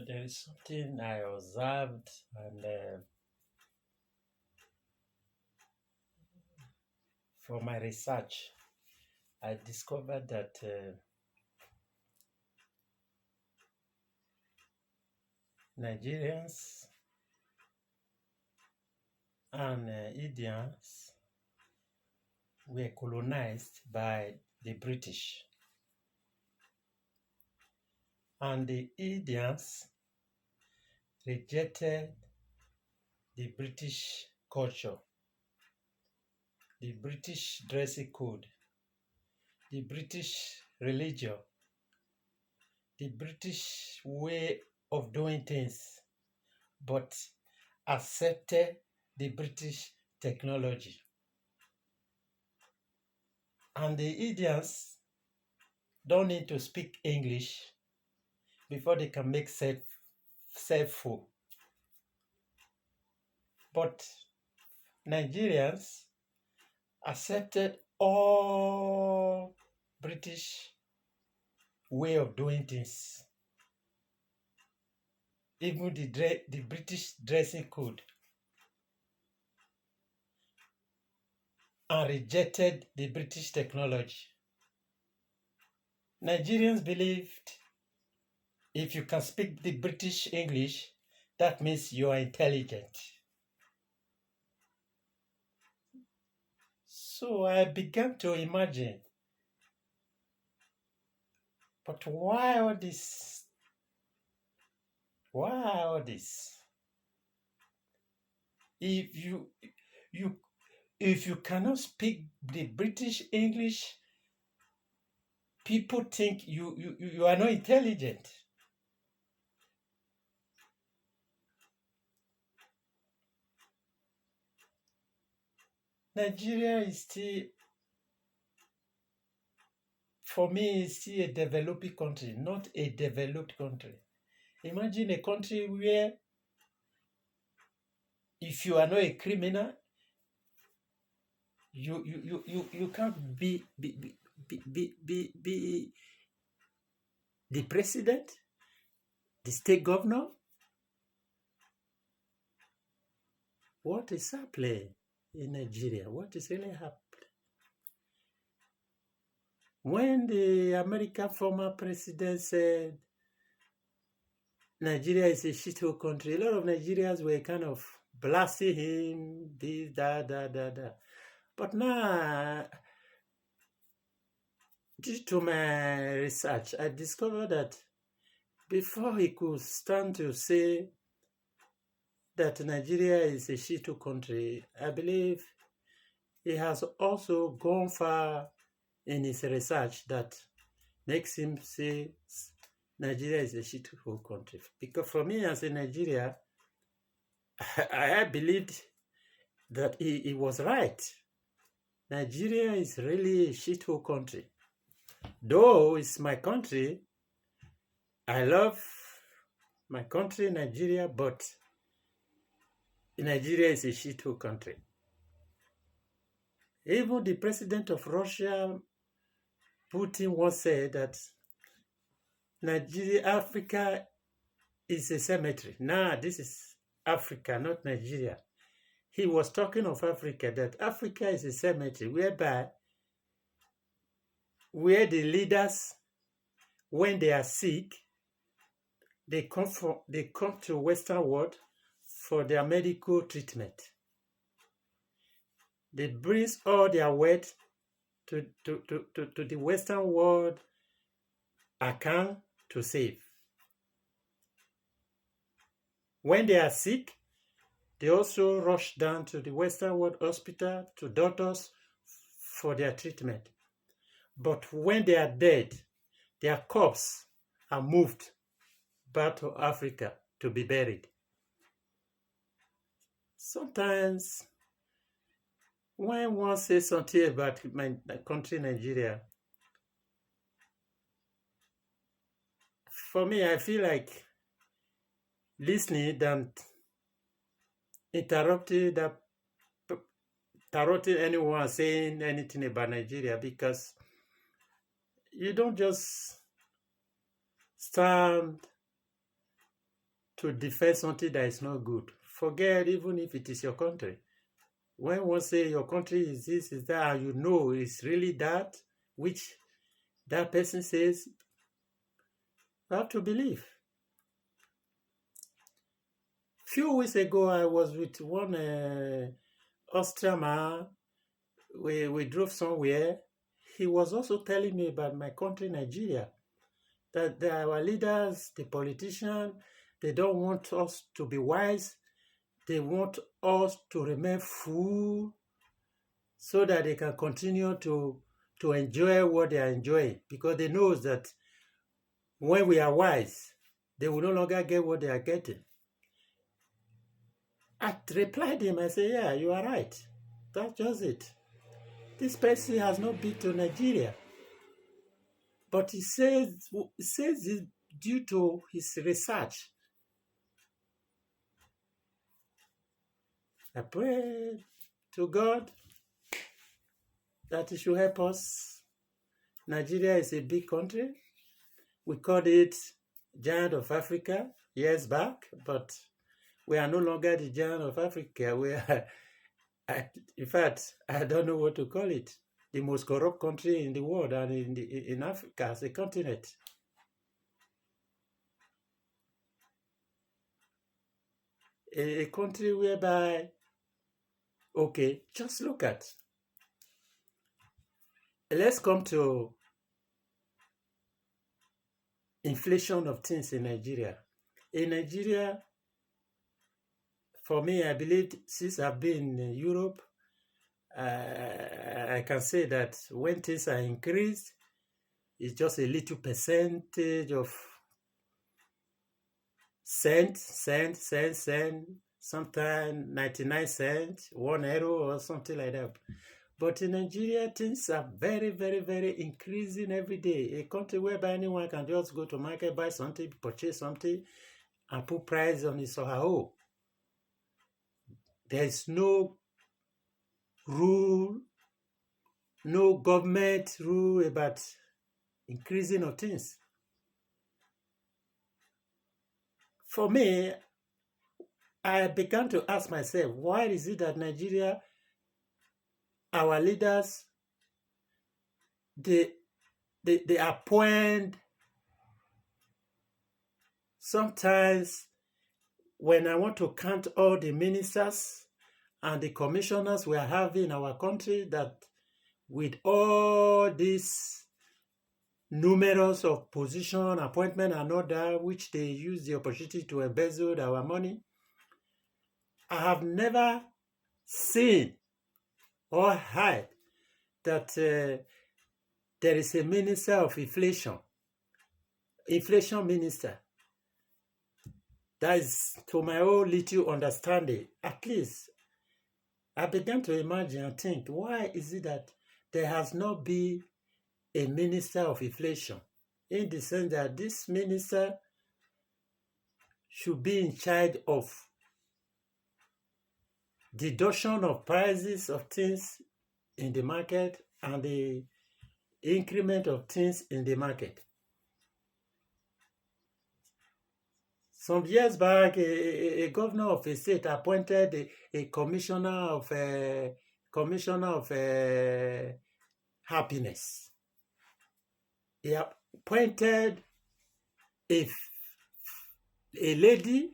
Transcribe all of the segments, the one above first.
There is something I observed, and for my research, I discovered that Nigerians and Indians were colonized by the British, and the Indians rejected the British culture, the British dressing code, the British religion, the British way of doing things, but accepted the British technology. And the Indians don't need to speak English before they can make self food. But Nigerians accepted all British way of doing things, even the British dressing code, and rejected the British technology. Nigerians believed if you can speak the British English, that means you are intelligent. So I began to imagine, but why all this? Why all this? If you cannot speak the British English, people think you are not intelligent. Nigeria is still, for me, is still a developing country, not a developed country. Imagine a country where if you are not a criminal, you can't be the president, the state governor. What is happening in Nigeria? What is really happening? When the American former president said Nigeria is a shithole country, a lot of Nigerians were kind of blasting him, this, that. But now, due to my research, I discovered that before he could stand to say that Nigeria is a shithole country, I believe he has also gone far in his research that makes him say Nigeria is a shithole country. Because for me, as a Nigeria, I believed that he was right. Nigeria is really a shithole country. Though it's my country, I love my country, Nigeria, but Nigeria is a shithole country. Even the president of Russia, Putin, once said that Nigeria, Africa is a cemetery. Nah, this is Africa, not Nigeria. He was talking of Africa, that Africa is a cemetery whereby where the leaders, when they are sick, they come to Western world for their medical treatment. They bring all their wealth to the Western world account to save. When they are sick, they also rush down to the Western world hospital to doctors for their treatment. But when they are dead, their corpses are moved back to Africa to be buried. Sometimes, when one says something about my country, Nigeria, for me, I feel like listening than interrupting anyone saying anything about Nigeria, because you don't just stand to defend something that is not good. Forget even if it is your country. When one say your country is this, is that, and you know it's really that, which that person says, you have to believe. Few weeks ago, I was with one Austrian man. We drove somewhere. He was also telling me about my country, Nigeria, that our leaders, the politicians, they don't want us to be wise. They want us to remain fool so that they can continue to enjoy what they are enjoying, because they know that when we are wise, they will no longer get what they are getting. I replied him, I said, yeah, you are right. That's just it. This person has not been to Nigeria. But he says it's due to his research. I pray to God that He should help us. Nigeria is a big country. We called it Giant of Africa years back, but we are no longer the Giant of Africa. We are, in fact, I don't know what to call it. The most corrupt country in the world and in Africa as a continent. A country whereby, okay, just look at. Let's come to inflation of things in Nigeria. In Nigeria, for me, I believe since I've been in Europe, I can say that when things are increased, it's just a little percentage of cent, sometimes 99 cents, 1 euro or something like that. But in Nigeria, things are very, very, very increasing every day. A country whereby anyone can just go to market, buy something, purchase something, and put price on his or her own. There is no rule, no government rule about increasing of things. For me, I began to ask myself, why is it that Nigeria, our leaders, they appoint, sometimes when I want to count all the ministers and the commissioners we are having in our country, that with all these numerous of position, appointment and order, which they use the opportunity to embezzle our money, I have never seen or heard that there is a minister of inflation minister. That is, to my own little understanding, at least, I began to imagine and think, why is it that there has not been a minister of inflation, in the sense that this minister should be in charge of deduction of prices of things in the market and the increment of things in the market. Some years back, a governor of a state appointed a commissioner of happiness. He appointed a lady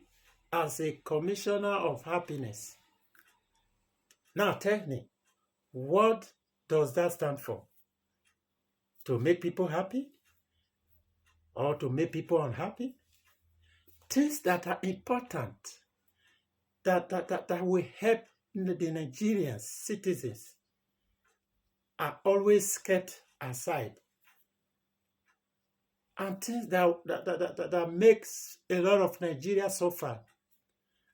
as a commissioner of happiness. Now tell me, what does that stand for? To make people happy? Or to make people unhappy? Things that are important, that will help the Nigerian citizens, are always kept aside. And things that makes a lot of Nigeria suffer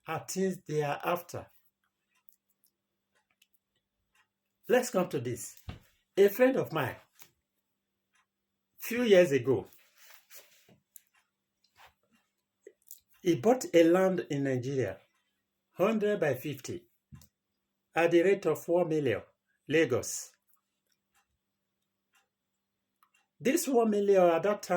are things they are after. Let's come to this. A friend of mine, few years ago, he bought a land in Nigeria, 100 by 50, at the rate of 4 million, Lagos. This 1 million at that time